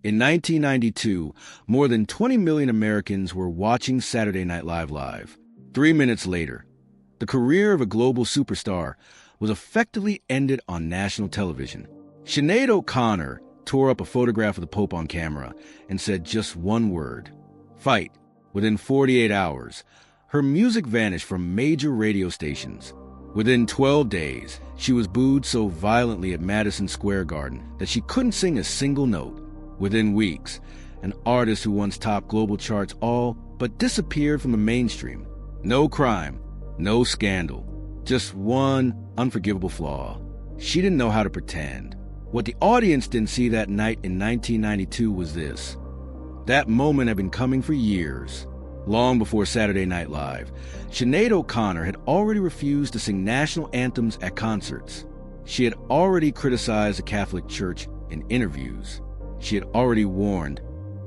In 1992, more than 20 million Americans were watching Saturday Night Live. 3 minutes later, the career of a global superstar was effectively ended on national television. Sinéad O'Connor tore up a photograph of the Pope on camera and said just one word: fight. Within 48 hours, her music vanished from major radio stations. Within 12 days, she was booed so violently at Madison Square Garden that she couldn't sing a single note. Within weeks, an artist who once topped global charts all but disappeared from the mainstream. No crime, no scandal, just one unforgivable flaw. She didn't know how to pretend. What the audience didn't see that night in 1992 was this. That moment had been coming for years. Long before Saturday Night Live, Sinéad O'Connor had already refused to sing national anthems at concerts. She had already criticized the Catholic Church in interviews. She had already warned,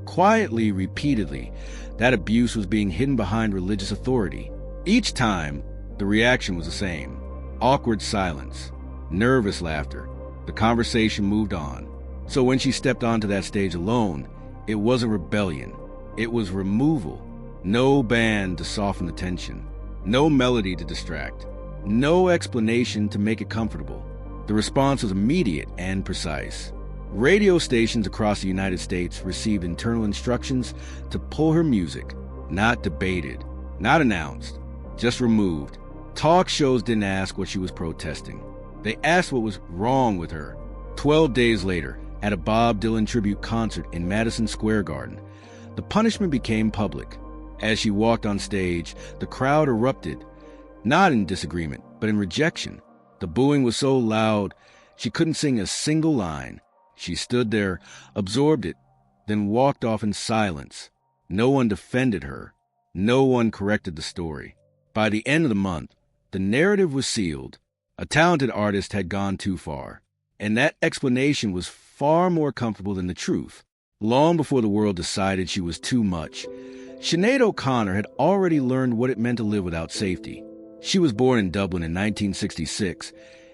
quietly, repeatedly, that abuse was being hidden behind religious authority. Each time, the reaction was the same. Awkward silence, nervous laughter. The conversation moved on. So when she stepped onto that stage alone, it wasn't rebellion. It was removal. No band to soften the tension. No melody to distract. No explanation to make it comfortable. The response was immediate and precise. Radio stations across the United States received internal instructions to pull her music. Not debated, not announced, just removed. Talk shows didn't ask what she was protesting. They asked what was wrong with her. 12 days later, at a Bob Dylan tribute concert in Madison Square Garden, the punishment became public. As she walked on stage, the crowd erupted, not in disagreement, but in rejection. The booing was so loud, she couldn't sing a single line. She stood there, absorbed it, then walked off in silence. No one defended her. No one corrected the story. By the end of the month, the narrative was sealed. A talented artist had gone too far, and that explanation was far more comfortable than the truth. Long before the world decided she was too much, Sinéad O'Connor had already learned what it meant to live without safety. She was born in Dublin in 1966,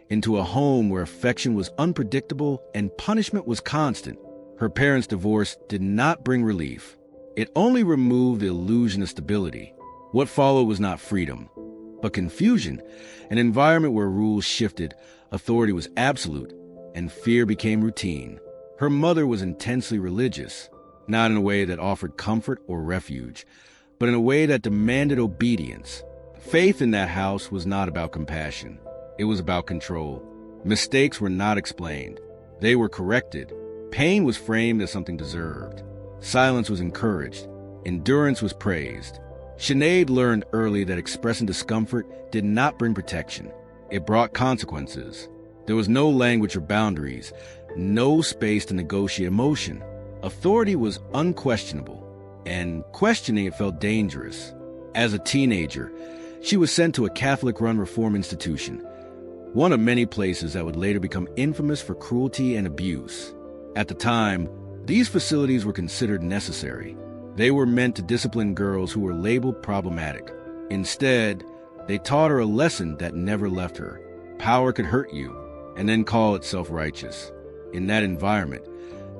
into a home where affection was unpredictable and punishment was constant. Her parents' divorce did not bring relief. It only removed the illusion of stability. What followed was not freedom, but confusion, an environment where rules shifted, authority was absolute, and fear became routine. Her mother was intensely religious, not in a way that offered comfort or refuge, but in a way that demanded obedience. Faith in that house was not about compassion. It was about control. Mistakes were not explained. They were corrected. Pain was framed as something deserved. Silence was encouraged. Endurance was praised. Sinéad learned early that expressing discomfort did not bring protection. It brought consequences. There was no language or boundaries, no space to negotiate emotion. Authority was unquestionable, and questioning it felt dangerous. As a teenager, she was sent to a Catholic-run reform institution, one of many places that would later become infamous for cruelty and abuse. At the time, these facilities were considered necessary. They were meant to discipline girls who were labeled problematic. Instead, they taught her a lesson that never left her. Power could hurt you, and then call it self-righteous. In that environment,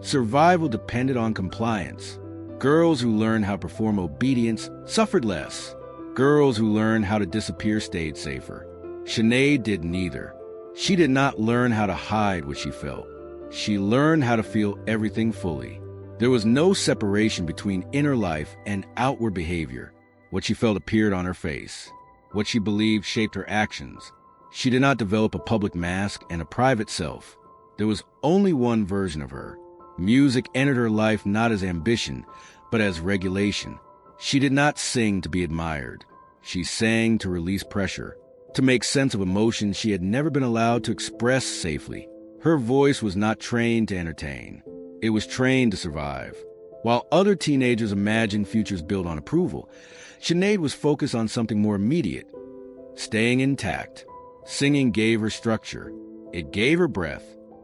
survival depended on compliance. Girls who learned how to perform obedience suffered less. Girls who learned how to disappear stayed safer. Sinéad did neither. She did not learn how to hide what she felt. She learned how to feel everything fully. There was no separation between inner life and outward behavior. What she felt appeared on her face. What she believed shaped her actions. She did not develop a public mask and a private self. There was only one version of her. Music entered her life not as ambition, but as regulation. She did not sing to be admired. She sang to release pressure, to make sense of emotions she had never been allowed to express safely. Her voice was not trained to entertain. It was trained to survive. While other teenagers imagined futures built on approval, Sinéad was focused on something more immediate, staying intact. Singing gave her structure. It gave her breath.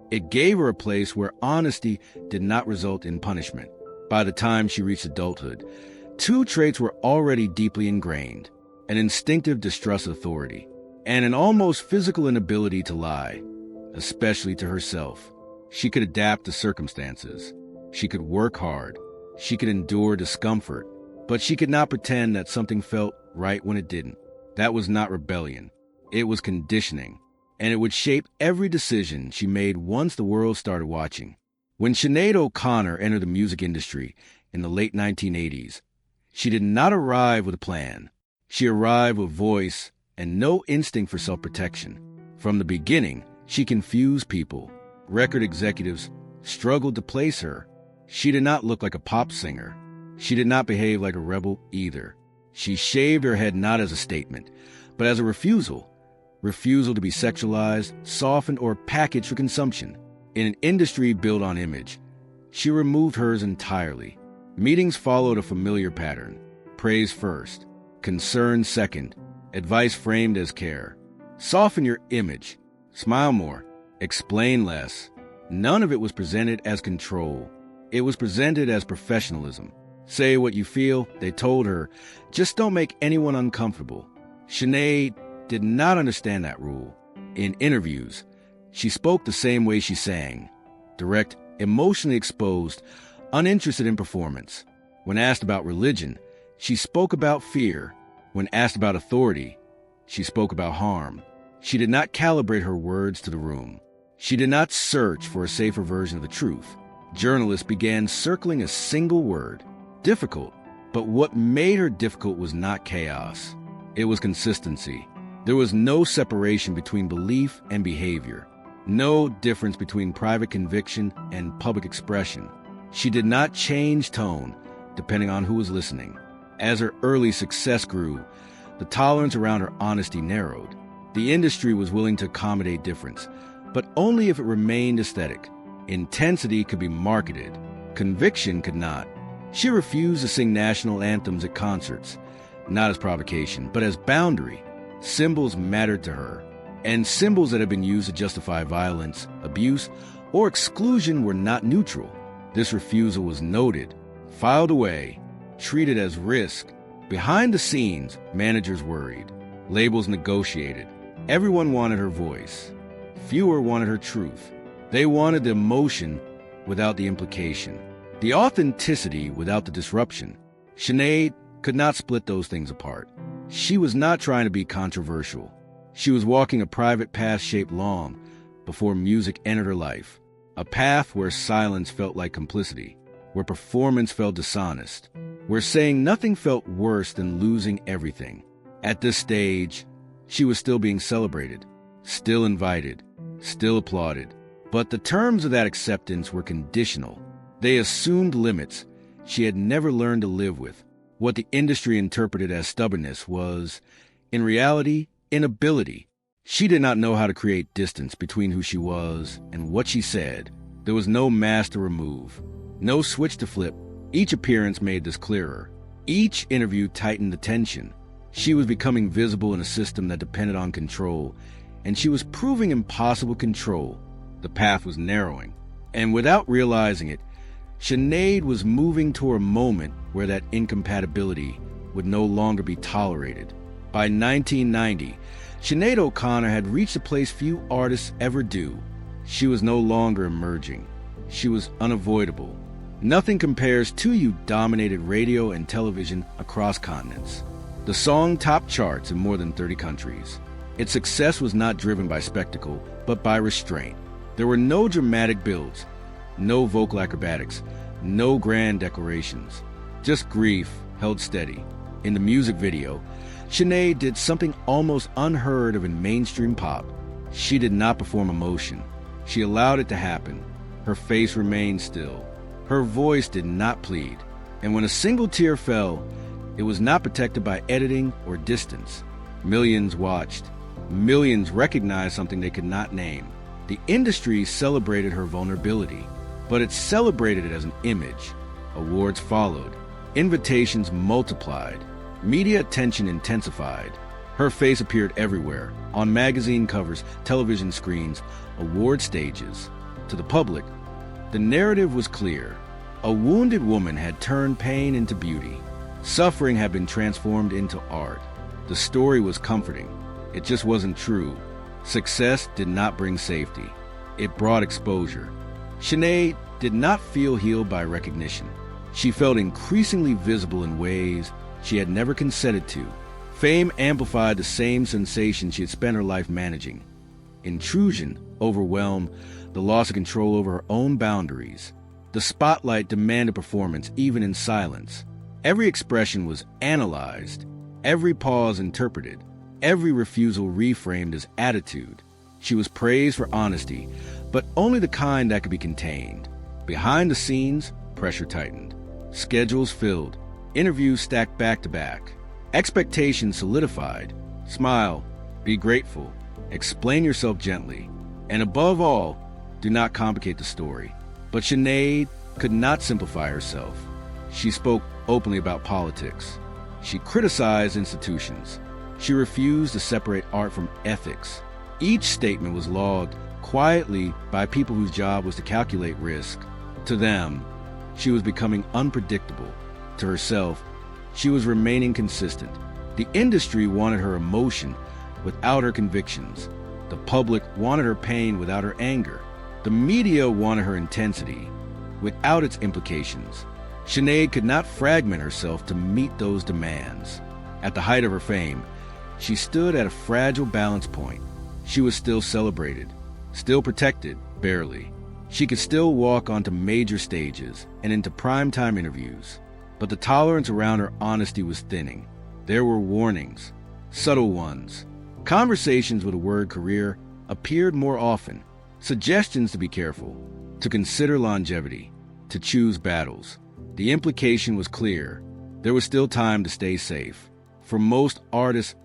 It gave her a place where honesty did not result in punishment. By the time she reached adulthood, two traits were already deeply ingrained: an instinctive distrust of authority, and an almost physical inability to lie, especially to herself. She could adapt to circumstances. She could work hard. She could endure discomfort. But she could not pretend that something felt right when it didn't. That was not rebellion. It was conditioning. And it would shape every decision she made once the world started watching. When Sinéad O'Connor entered the music industry in the late 1980s, she did not arrive with a plan. She arrived with voice and no instinct for self-protection. From the beginning, she confused people. Record executives struggled to place her. She did not look like a pop singer. She did not behave like a rebel either. She shaved her head not as a statement, but as a refusal. Refusal to be sexualized, softened, or packaged for consumption. In an industry built on image, she removed hers entirely. Meetings followed a familiar pattern. Praise first, concern second, advice framed as care. Soften your image, smile more, explain less. None of it was presented as control. It was presented as professionalism. Say what you feel, they told her. Just don't make anyone uncomfortable. Sinéad did not understand that rule. In interviews, she spoke the same way she sang. Direct, emotionally exposed, uninterested in performance. When asked about religion, she spoke about fear. When asked about authority, she spoke about harm. She did not calibrate her words to the room. She did not search for a safer version of the truth. Journalists began circling a single word. Difficult. But what made her difficult was not chaos. It was consistency. There was no separation between belief and behavior. No difference between private conviction and public expression. She did not change tone depending on who was listening. As her early success grew, the tolerance around her honesty narrowed. The industry was willing to accommodate difference, but only if it remained aesthetic. Intensity could be marketed. Conviction could not. She refused to sing national anthems at concerts, not as provocation, but as boundary. Symbols mattered to her, and symbols that had been used to justify violence, abuse, or exclusion were not neutral. This refusal was noted, filed away, treated as risk. Behind the scenes, managers worried. Labels negotiated. Everyone wanted her voice. Fewer wanted her truth. They wanted the emotion without the implication, the authenticity without the disruption. Sinéad could not split those things apart. She was not trying to be controversial. She was walking a private path shaped long before music entered her life. A path where silence felt like complicity, where performance felt dishonest, where saying nothing felt worse than losing everything. At this stage, she was still being celebrated, still invited, still applauded. But the terms of that acceptance were conditional. They assumed limits she had never learned to live with. What the industry interpreted as stubbornness was, in reality, inability. She did not know how to create distance between who she was and what she said. There was no mask to remove, no switch to flip. Each appearance made this clearer. Each interview tightened the tension. She was becoming visible in a system that depended on control, and she was proving impossible control. The path was narrowing, and without realizing it, Sinéad was moving toward a moment where that incompatibility would no longer be tolerated. By 1990, Sinéad O'Connor had reached a place few artists ever do. She was no longer emerging. She was unavoidable. Nothing compares to you dominated radio and television across continents. The song topped charts in more than 30 countries. Its success was not driven by spectacle, but by restraint. There were no dramatic builds, no vocal acrobatics, no grand declarations. Just grief held steady. In the music video, Sinéad did something almost unheard of in mainstream pop. She did not perform emotion. She allowed it to happen. Her face remained still. Her voice did not plead. And when a single tear fell, it was not protected by editing or distance. Millions watched. Millions recognized something they could not name. The industry celebrated her vulnerability, but it celebrated it as an image. Awards followed. Invitations multiplied. Media attention intensified. Her face appeared everywhere, on magazine covers, television screens, award stages. To the public, the narrative was clear. A wounded woman had turned pain into beauty. Suffering had been transformed into art. The story was comforting. It just wasn't true. Success did not bring safety. It brought exposure. Sinéad did not feel healed by recognition. She felt increasingly visible in ways she had never consented to. Fame amplified the same sensation she had spent her life managing. Intrusion, overwhelm, the loss of control over her own boundaries. The spotlight demanded performance, even in silence. Every expression was analyzed, every pause interpreted, every refusal reframed as attitude. She was praised for honesty, but only the kind that could be contained. Behind the scenes, pressure tightened. Schedules filled. Interviews stacked back to back. Expectations solidified. Smile. Be grateful. Explain yourself gently. And above all, do not complicate the story. But Sinéad could not simplify herself. She spoke openly about politics. She criticized institutions. She refused to separate art from ethics. Each statement was logged quietly by people whose job was to calculate risk. To them, she was becoming unpredictable. To herself, she was remaining consistent. The industry wanted her emotion without her convictions. The public wanted her pain without her anger. The media wanted her intensity without its implications. Sinéad could not fragment herself to meet those demands. At the height of her fame, she stood at a fragile balance point. She was still celebrated, still protected, barely. She could still walk onto major stages and into primetime interviews, but the tolerance around her honesty was thinning. There were warnings, subtle ones. Conversations with the word career appeared more often, suggestions to be careful, to consider longevity, to choose battles. The implication was clear. There was still time to stay safe. For most artists,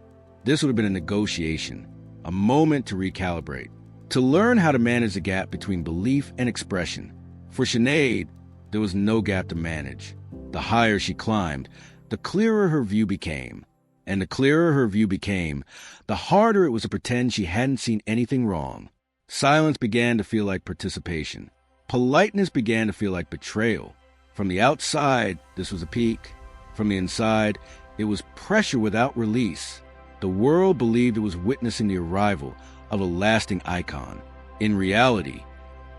this would have been a negotiation, a moment to recalibrate, to learn how to manage the gap between belief and expression. For Sinéad, there was no gap to manage. The higher she climbed, the clearer her view became. And the clearer her view became, the harder it was to pretend she hadn't seen anything wrong. Silence began to feel like participation. Politeness began to feel like betrayal. From the outside, this was a peak. From the inside, it was pressure without release. The world believed it was witnessing the arrival of a lasting icon. In reality,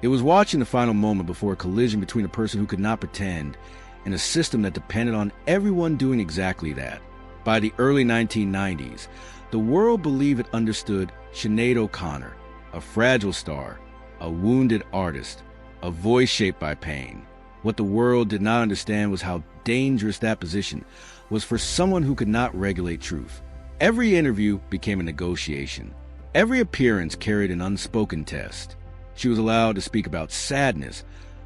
it was watching the final moment before a collision between a person who could not pretend and a system that depended on everyone doing exactly that. By the early 1990s, the world believed it understood Sinéad O'Connor, a fragile star, a wounded artist, a voice shaped by pain. What the world did not understand was how dangerous that position was for someone who could not regulate truth. Every interview became a negotiation. Every appearance carried an unspoken test. She was allowed to speak about sadness,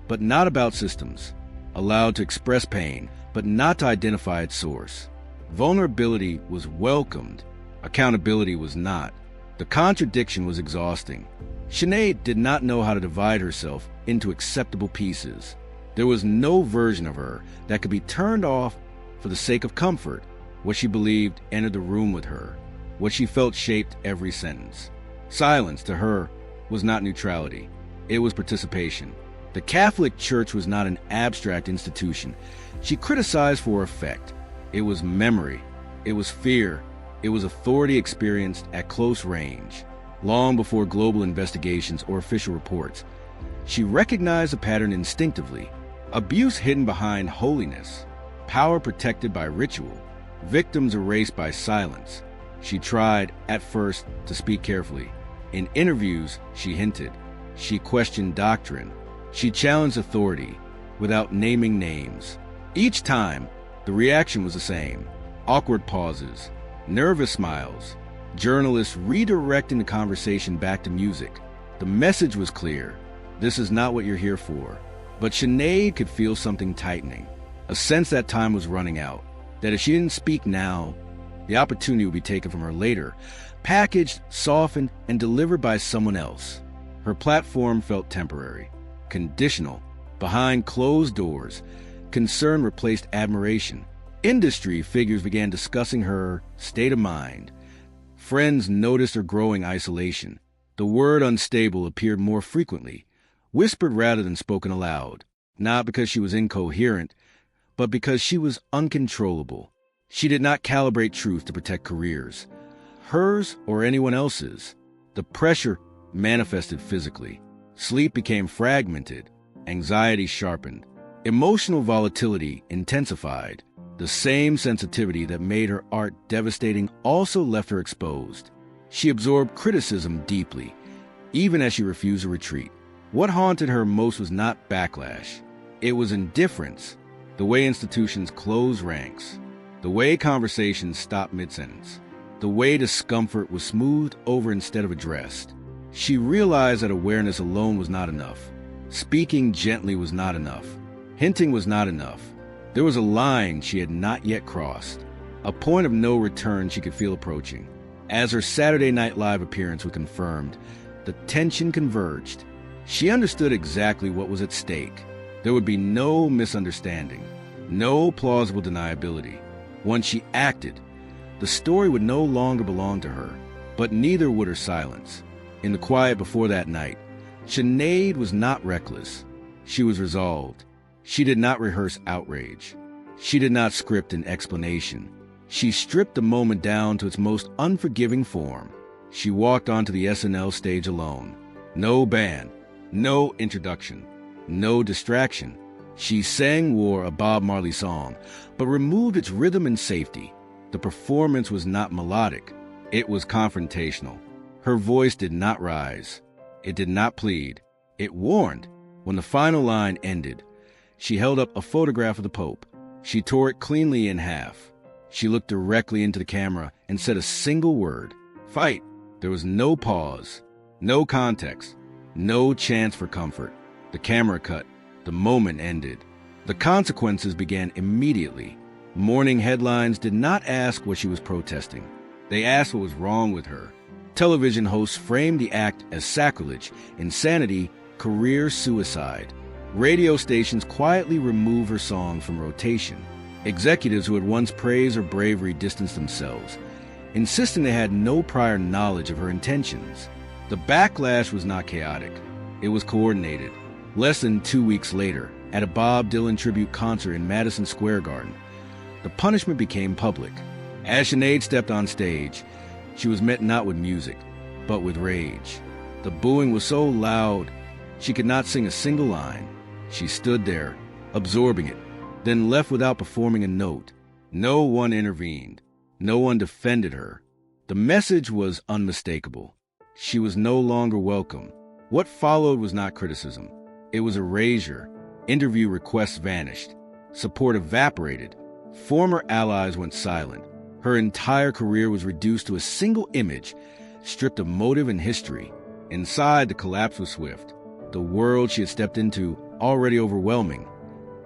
but not about systems. Allowed to express pain, but not to identify its source. Vulnerability was welcomed. Accountability was not. The contradiction was exhausting. Sinéad did not know how to divide herself into acceptable pieces. There was no version of her that could be turned off for the sake of comfort. What she believed entered the room with her. What she felt shaped every sentence. Silence, to her, was not neutrality. It was participation. The Catholic Church was not an abstract institution she criticized for effect. It was memory. It was fear. It was authority experienced at close range. Long before global investigations or official reports, she recognized a pattern instinctively. Abuse hidden behind holiness. Power protected by ritual. Victims erased by silence. She tried, at first, to speak carefully. In interviews, she hinted. She questioned doctrine. She challenged authority without naming names. Each time, the reaction was the same. Awkward pauses, nervous smiles, journalists redirecting the conversation back to music. The message was clear. This is not what you're here for. But Sinéad could feel something tightening, a sense that time was running out, that if she didn't speak now, the opportunity would be taken from her later, packaged, softened, and delivered by someone else. Her platform felt temporary, conditional, behind closed doors. Concern replaced admiration. Industry figures began discussing her state of mind. Friends noticed her growing isolation. The word unstable appeared more frequently, whispered rather than spoken aloud, not because she was incoherent, but because she was uncontrollable. She did not calibrate truth to protect careers, hers or anyone else's. The pressure manifested physically. Sleep became fragmented. Anxiety sharpened. Emotional volatility intensified. The same sensitivity that made her art devastating also left her exposed. She absorbed criticism deeply, even as she refused to retreat. What haunted her most was not backlash. It was indifference, the way institutions closed ranks, the way conversations stopped mid-sentence, the way discomfort was smoothed over instead of addressed. She realized that awareness alone was not enough. Speaking gently was not enough. Hinting was not enough. There was a line she had not yet crossed, a point of no return she could feel approaching. As her Saturday Night Live appearance was confirmed, the tension converged. She understood exactly what was at stake. There would be no misunderstanding, no plausible deniability. Once she acted, the story would no longer belong to her, but neither would her silence. In the quiet before that night, Sinéad was not reckless. She was resolved. She did not rehearse outrage. She did not script an explanation. She stripped the moment down to its most unforgiving form. She walked onto the SNL stage alone. No band, no introduction, no distraction. She wore a Bob Marley song, but removed its rhythm and safety. The performance was not melodic. It was confrontational. Her voice did not rise. It did not plead. It warned. When the final line ended, she held up a photograph of the Pope. She tore it cleanly in half. She looked directly into the camera and said a single word: fight. There was no pause, no context, no chance for comfort. The camera cut. The moment ended. The consequences began immediately. Morning headlines did not ask what she was protesting. They asked what was wrong with her. Television hosts framed the act as sacrilege, insanity, career suicide. Radio stations quietly removed her song from rotation. Executives who had once praised her bravery distanced themselves, insisting they had no prior knowledge of her intentions. The backlash was not chaotic. It was coordinated. Less than 2 weeks later, at a Bob Dylan tribute concert in Madison Square Garden, the punishment became public. As Sinéad stepped on stage, she was met not with music, but with rage. The booing was so loud, she could not sing a single line. She stood there, absorbing it, then left without performing a note. No one intervened. No one defended her. The message was unmistakable. She was no longer welcome. What followed was not criticism. It was erasure. Interview requests vanished. Support evaporated. Former allies went silent. Her entire career was reduced to a single image, stripped of motive and history. Inside, the collapse was swift. The world she had stepped into, already overwhelming,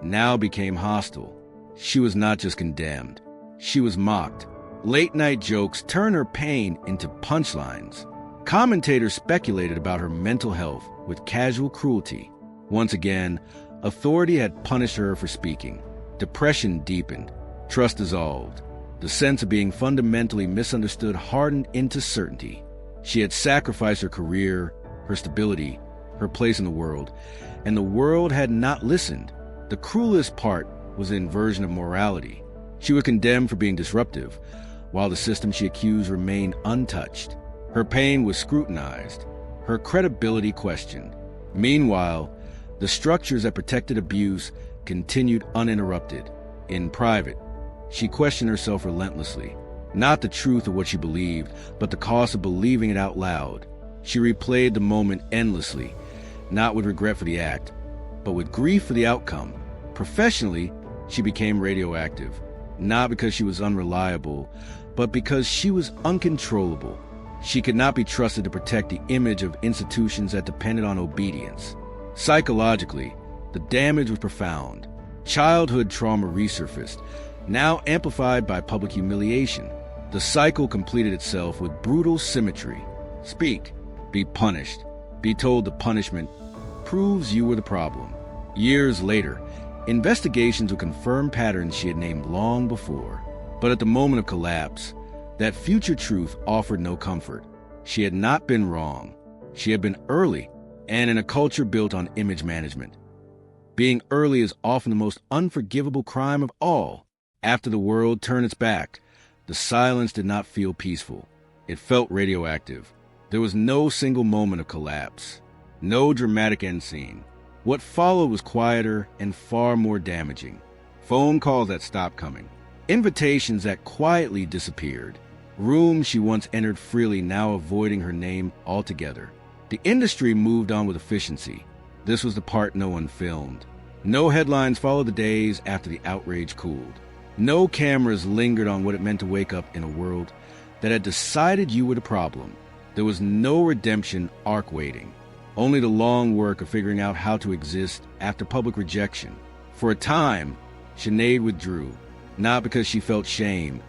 now became hostile. She was not just condemned. She was mocked. Late-night jokes turned her pain into punchlines. Commentators speculated about her mental health with casual cruelty. Once again, authority had punished her for speaking. Depression deepened. Trust dissolved. The sense of being fundamentally misunderstood hardened into certainty. She had sacrificed her career, her stability, her place in the world, and the world had not listened. The cruelest part was the inversion of morality. She was condemned for being disruptive, while the system she accused remained untouched. Her pain was scrutinized, her credibility questioned. Meanwhile, the structures that protected abuse continued uninterrupted. In private, she questioned herself relentlessly. Not the truth of what she believed, but the cost of believing it out loud. She replayed the moment endlessly, not with regret for the act, but with grief for the outcome. Professionally, she became radioactive, not because she was unreliable, but because she was uncontrollable. She could not be trusted to protect the image of institutions that depended on obedience. Psychologically, the damage was profound. Childhood trauma resurfaced, now amplified by public humiliation. The cycle completed itself with brutal symmetry. Speak, be punished. Be told the punishment proves you were the problem. Years later, investigations would confirm patterns she had named long before. But at the moment of collapse, that future truth offered no comfort. She had not been wrong. She had been early, and in a culture built on image management. Being early is often the most unforgivable crime of all. After the world turned its back, the silence did not feel peaceful. It felt radioactive. There was no single moment of collapse, no dramatic end scene, What followed was quieter and far more damaging. Phone calls that stopped coming. Invitations that quietly disappeared. Rooms she once entered freely now avoiding her name altogether. The industry moved on with efficiency. This was the part no one filmed. No headlines followed the days after the outrage cooled. No cameras lingered on what it meant to wake up in a world that had decided you were the problem. There was no redemption arc waiting. Only the long work of figuring out how to exist after public rejection. For a time, Sinéad withdrew, not because she felt shame,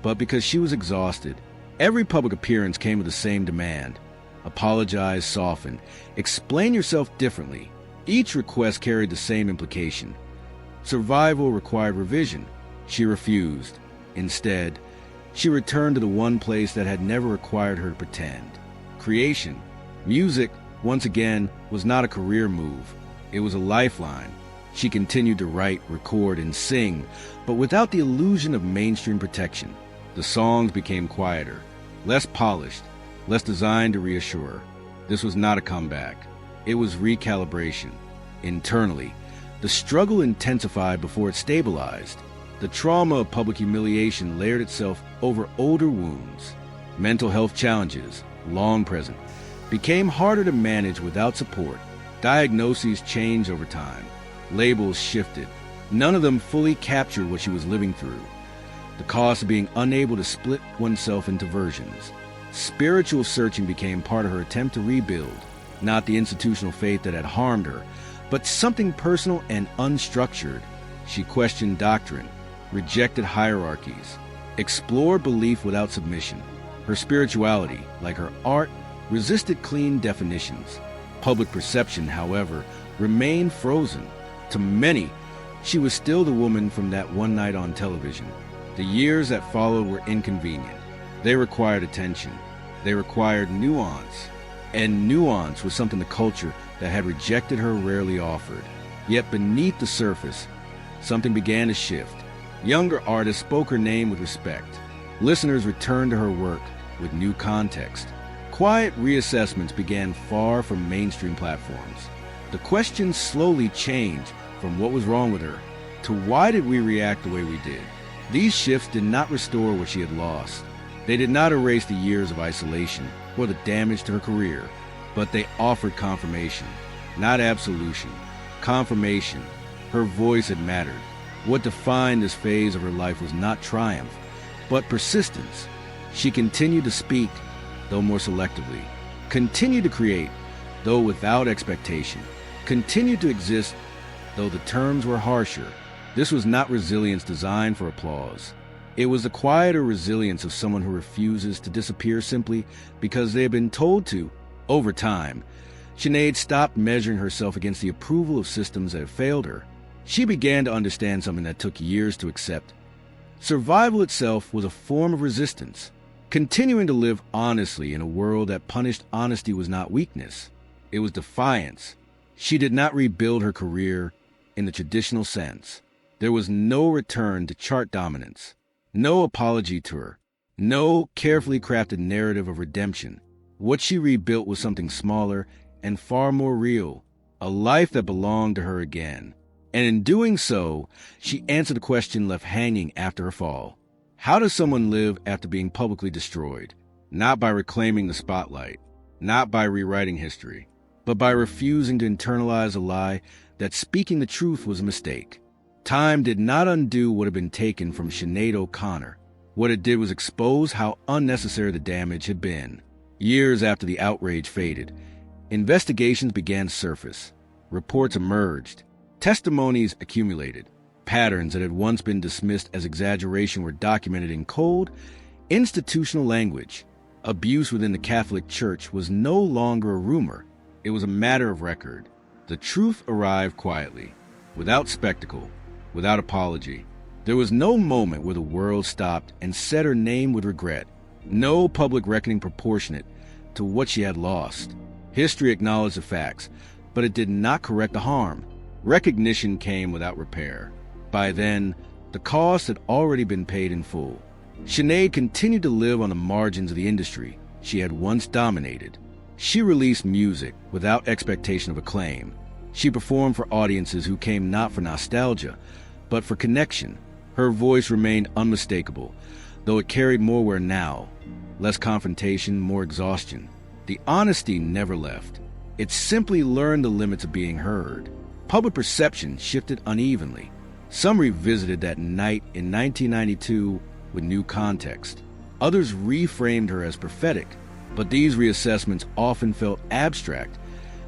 but because she was exhausted. Every public appearance came with the same demand. Apologize, soften, explain yourself differently. Each request carried the same implication. Survival required revision. She refused. Instead, she returned to the one place that had never required her to pretend. Creation. Music, once again, was not a career move. It was a lifeline. She continued to write, record, and sing, but without the illusion of mainstream protection. The songs became quieter, less polished, less designed to reassure. This was not a comeback. It was recalibration. Internally, the struggle intensified before it stabilized. The trauma of public humiliation layered itself over older wounds. Mental health challenges, long present, became harder to manage without support. Diagnoses changed over time. Labels shifted. None of them fully captured what she was living through. The cost of being unable to split oneself into versions. Spiritual searching became part of her attempt to rebuild, not the institutional faith that had harmed her, but something personal and unstructured. She questioned doctrine, rejected hierarchies, explored belief without submission. Her spirituality, like her art, resisted clean definitions. Public perception, however, remained frozen. To many, she was still the woman from that one night on television. The years that followed were inconvenient. They required attention. They required nuance. And nuance was something the culture that had rejected her rarely offered. Yet beneath the surface, something began to shift. Younger artists spoke her name with respect. Listeners returned to her work with new context. Quiet reassessments began far from mainstream platforms. The questions slowly changed from what was wrong with her to why did we react the way we did. These shifts did not restore what she had lost. They did not erase the years of isolation or the damage to her career, but they offered confirmation, not absolution. Confirmation. Her voice had mattered. What defined this phase of her life was not triumph, but persistence. She continued to speak, though more selectively, continued to create, though without expectation, continued to exist, though the terms were harsher. This was not resilience designed for applause. It was the quieter resilience of someone who refuses to disappear simply because they have been told to. Over time, Sinéad stopped measuring herself against the approval of systems that have failed her. She began to understand something that took years to accept. Survival itself was a form of resistance. Continuing to live honestly in a world that punished honesty was not weakness. It was defiance. She did not rebuild her career in the traditional sense. There was no return to chart dominance, no apology tour, no carefully crafted narrative of redemption. What she rebuilt was something smaller and far more real, a life that belonged to her again. And in doing so, she answered the question left hanging after her fall. How does someone live after being publicly destroyed? Not by reclaiming the spotlight, not by rewriting history, but by refusing to internalize a lie that speaking the truth was a mistake. Time did not undo what had been taken from Sinéad O'Connor. What it did was expose how unnecessary the damage had been. Years after the outrage faded, investigations began to surface. Reports emerged. Testimonies accumulated. Patterns that had once been dismissed as exaggeration were documented in cold, institutional language. Abuse within the Catholic Church was no longer a rumor. It was a matter of record. The truth arrived quietly, without spectacle, without apology. There was no moment where the world stopped and said her name with regret. No public reckoning proportionate to what she had lost. History acknowledged the facts, but it did not correct the harm. Recognition came without repair. By then, the cost had already been paid in full. Sinéad continued to live on the margins of the industry she had once dominated. She released music without expectation of acclaim. She performed for audiences who came not for nostalgia, but for connection. Her voice remained unmistakable, though it carried more wear now, less confrontation, more exhaustion. The honesty never left. It simply learned the limits of being heard. Public perception shifted unevenly. Some revisited that night in 1992 with new context. Others reframed her as prophetic, but these reassessments often felt abstract,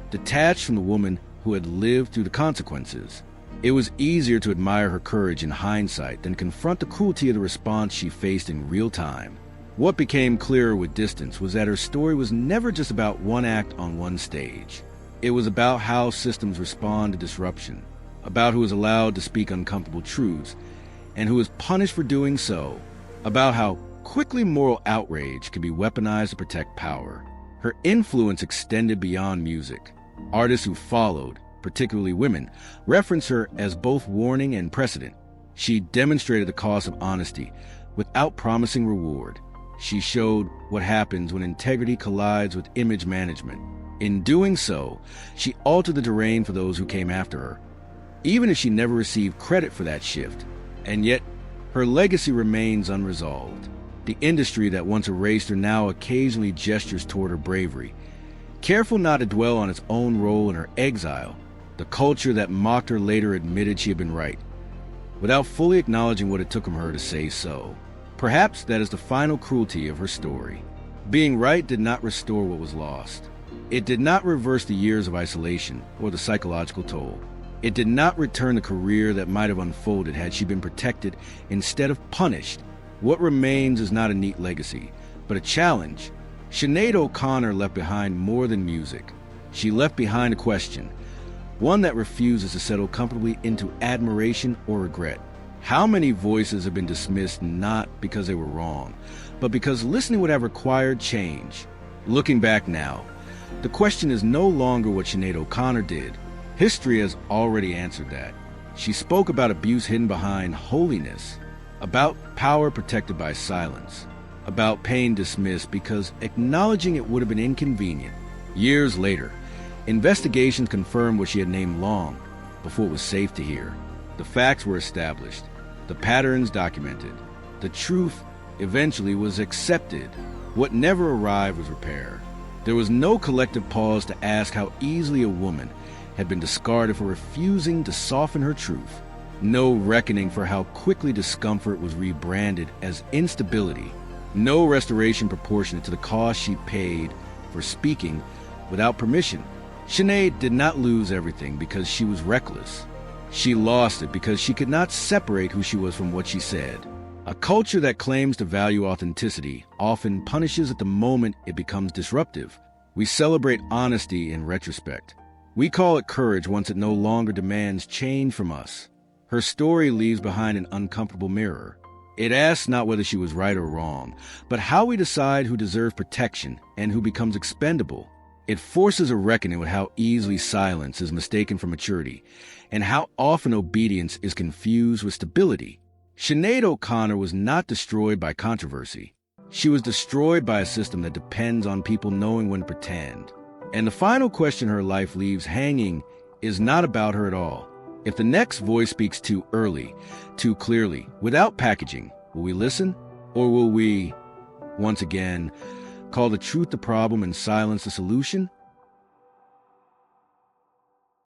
detached from the woman who had lived through the consequences. It was easier to admire her courage in hindsight than confront the cruelty of the response she faced in real time. What became clearer with distance was that her story was never just about one act on one stage. It was about how systems respond to disruption, about who is allowed to speak uncomfortable truths, and who is punished for doing so, about how quickly moral outrage can be weaponized to protect power. Her influence extended beyond music. Artists who followed, particularly women, reference her as both warning and precedent. She demonstrated the cost of honesty without promising reward. She showed what happens when integrity collides with image management. In doing so, she altered the terrain for those who came after her, even if she never received credit for that shift. And yet, her legacy remains unresolved. The industry that once erased her now occasionally gestures toward her bravery, careful not to dwell on its own role in her exile. The culture that mocked her later admitted she had been right, without fully acknowledging what it took from her to say so. Perhaps that is the final cruelty of her story. Being right did not restore what was lost. It did not reverse the years of isolation or the psychological toll. It did not return the career that might have unfolded had she been protected instead of punished. What remains is not a neat legacy, but a challenge. Sinéad O'Connor left behind more than music. She left behind a question, one that refuses to settle comfortably into admiration or regret. How many voices have been dismissed not because they were wrong, but because listening would have required change? Looking back now, the question is no longer what Sinéad O'Connor did. History has already answered that. She spoke about abuse hidden behind holiness, about power protected by silence, about pain dismissed because acknowledging it would have been inconvenient. Years later, investigations confirmed what she had named long before it was safe to hear. The facts were established, the patterns documented. The truth eventually was accepted. What never arrived was repair. There was no collective pause to ask how easily a woman had been discarded for refusing to soften her truth. No reckoning for how quickly discomfort was rebranded as instability. No restoration proportionate to the cost she paid for speaking without permission. Sinéad did not lose everything because she was reckless. She lost it because she could not separate who she was from what she said. A culture that claims to value authenticity often punishes at the moment it becomes disruptive. We celebrate honesty in retrospect. We call it courage once it no longer demands change from us. Her story leaves behind an uncomfortable mirror. It asks not whether she was right or wrong, but how we decide who deserves protection and who becomes expendable. It forces a reckoning with how easily silence is mistaken for maturity, and how often obedience is confused with stability. Sinéad O'Connor was not destroyed by controversy. She was destroyed by a system that depends on people knowing when to pretend. And the final question her life leaves hanging is not about her at all. If the next voice speaks too early, too clearly, without packaging, will we listen? Or will we, once again, call the truth the problem and silence the solution?